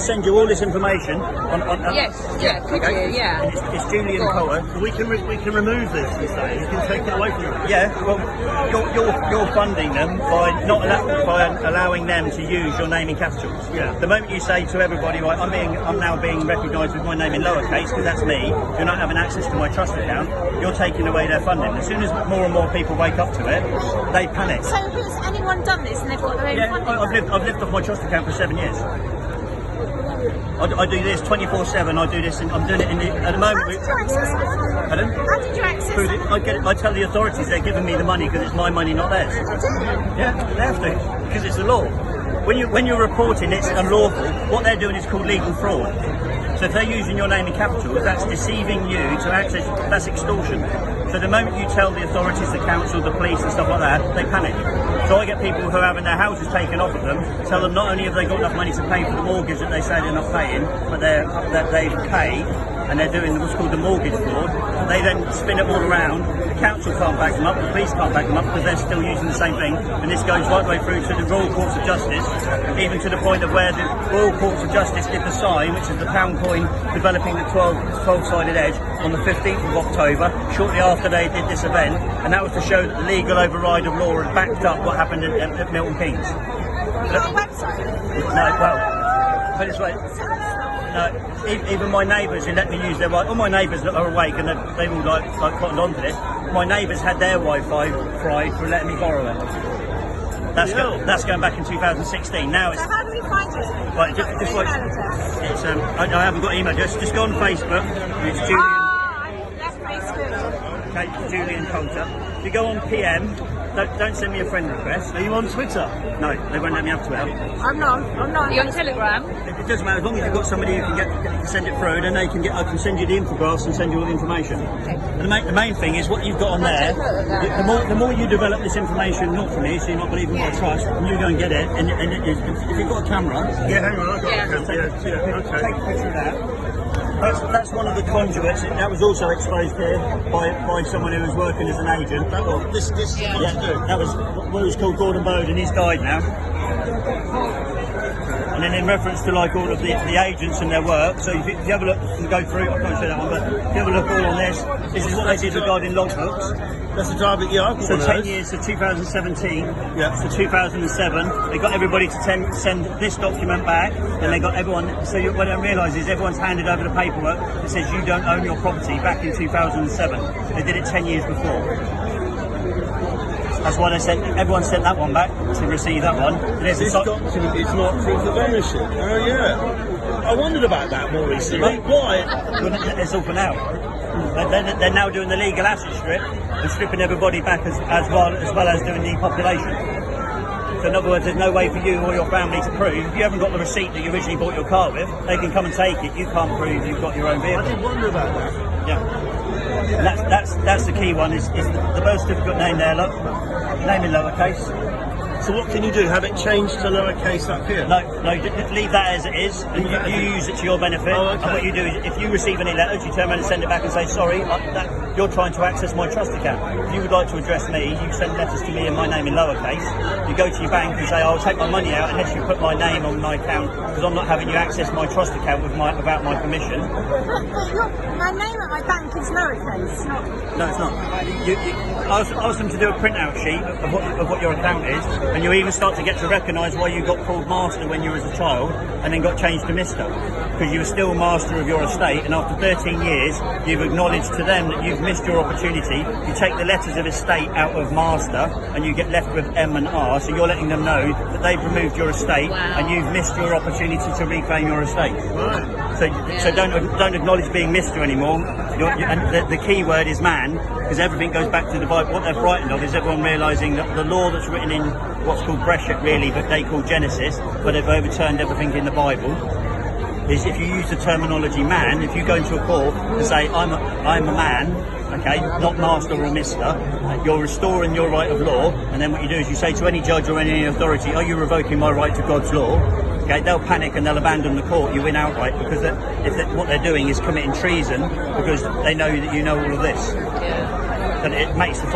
send you all this information on Yes, yeah, could you? Yeah. It's Julian Cotter. We can remove this. You say you can take it away from them. Yeah, well, you're funding them by by allowing them to use your name in capitals. Yeah. The moment you say to everybody, right, I'm now being recognised with my name in lowercase because that's me. You're not having access to my trust account. You're taking away their funding. As soon as more and more people wake up to it, they panic. So has anyone done this and they've got their own funding? I've lived off my trust account for 7 years. I do this 24/7. I do this, and I'm doing it at the moment. How did you access it? Pardon? How did you access it? I tell the authorities they're giving me the money because it's my money, not theirs. Yeah, they have to, because it's the law. When you're reporting it's unlawful, what they're doing is called legal fraud. So if they're using your name in capitals, that's deceiving you to access, that's extortion. So the moment you tell the authorities, the council, the police and stuff like that, they panic. So I get people who are having their houses taken off of them, tell them not only have they got enough money to pay for the mortgage that they say they're not paying, but they've paid, and they're doing what's called the mortgage fraud. They then spin it all around. The council can't back them up, the police can't back them up because they're still using the same thing. And this goes right the way through to the Royal Courts of Justice, even to the point of where the Royal Courts of Justice did the sign, which is the pound coin developing the 12-sided edge, on the 15th of October, shortly after they did this event, and that was to show that the legal override of law had backed up what happened at Milton Keynes. Your website? No, well, put it this way. No, even my neighbours who let me use their Wi-Fi, all my neighbours that are awake and they all like cottoned on to this, my neighbours had their Wi-Fi fried for letting me borrow it. That's going back in 2016. Now it's... So how do we find you? Right, just like... It's, I haven't got email address, just go on Facebook, it's Julian... That's Facebook. Okay, Julian Coulter. If you go on PM, don't send me a friend request. Are you on Twitter? No, they won't let me have Twitter. I'm not. Are you on Telegram? It doesn't matter, as long as you've got somebody who can send it through, then I can send you the infographs and send you all the information. Okay. And the main thing is what you've got on there. The more you develop this information, not from me, so you're not believing what I trust, and you go and get it. And if you've got a camera, Yeah, hang on, I've got a camera. Yeah, okay. take a picture of that. That's one of the conduits. That was also exposed here by someone who was working as an agent. This That was what was called Gordon Bowden. He's died now. And then in reference to like all of the agents and their work, so if you have a look and go through, I can't show that one, but if you have a look all on this is what they did regarding logbooks. That's a driver, yeah, I've got So one of 10 those. years to 2017, Yeah. to 2007, they got everybody to send this document back, and they got everyone, so what I realise is everyone's handed over the paperwork that says you don't own your property back in 2007. They did it 10 years before. That's why everyone sent that one back to receive that one. This document is not proof of ownership. Oh yeah. I wondered about that more recently. Why? Well, it's all for now. They're now doing the legal asset strip and stripping everybody back as well as doing depopulation. So in other words, there's no way for you or your family to prove. If you haven't got the receipt that you originally bought your car with, they can come and take it. You can't prove you've got your own vehicle. I did wonder about that. Yeah. And that's the key one, is the birth certificate name there, look. Name in lowercase. So what can you do? Have it changed to lowercase up here? No, leave that as it is, and you use it to your benefit. Oh, okay. And what you do is, if you receive any letters, you turn around and send it back and say, sorry, you're trying to access my trust account. If you would like to address me, you send letters to me in my name in lowercase. You go to your bank and say, I'll take my money out unless you put my name on my account, because I'm not having you access my trust account without my permission. But my name at my bank is lowercase, not... No, it's not. You ask them to do a printout sheet of what your account is, and you even start to get to recognise why you got called Master when you were a child, and then got changed to Mister, because you were still Master of your estate, and after 13 years, you've acknowledged to them that you've missed your opportunity. You take the letters of estate out of Master, and you get left with M and R, so you're letting them know that they've removed your estate, and you've missed your opportunity to reclaim your estate. So don't acknowledge being Mister anymore. And the key word is man, because everything goes back to the Bible. What they're frightened of is everyone realising that the law that's written in what's called Breshit, really, but they call Genesis, but they've overturned everything in the Bible, is if you use the terminology man, if you go into a court and say, I'm a man, okay, not Master or Mister, you're restoring your right of law, and then what you do is you say to any judge or any authority, are you revoking my right to God's law? Okay, they'll panic and they'll abandon the court. You win outright, because what they're doing is committing treason, because they know that you know all of this. Yeah. that it makes the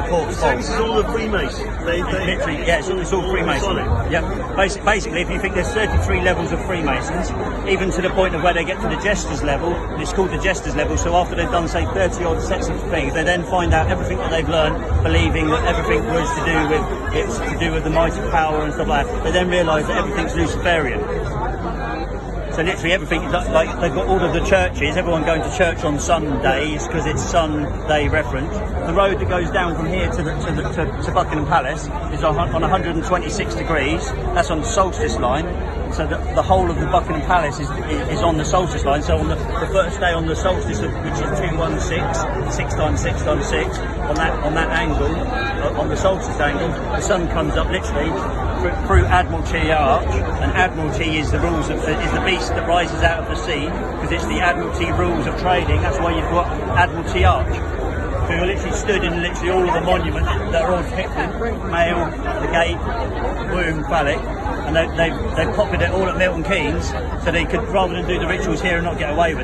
corpse So this false. is all the Freemasons. Literally, yeah, it's all Freemasonry. Yeah, basically, if you think there's 33 levels of Freemasons, even to the point of where they get to the Jester's level, it's called the Jester's level. So after they've done, say, 30 odd sets of things, they then find out everything that they've learned, believing that everything was to do with the mighty power and stuff like that. They then realise that everything's Luciferian. So literally everything, like they've got all of the churches, everyone going to church on Sundays because it's Sunday reference. The road that goes down from here to Buckingham Palace is on 126 degrees. That's on the solstice line. So the whole of the Buckingham Palace is on the solstice line. So on the first day on the solstice, which is 216, 6 times 6 times 6, on that angle, on the solstice angle, the sun comes up literally through Admiralty Arch, and Admiralty is the beast that rises out of the sea, because it's the Admiralty rules of trading. That's why you've got Admiralty Arch. So you're literally stood in literally all of the monuments that are all depicted: male, the gate, womb, phallic, and they've copied it all at Milton Keynes, so they could, rather than do the rituals here and not get away with it.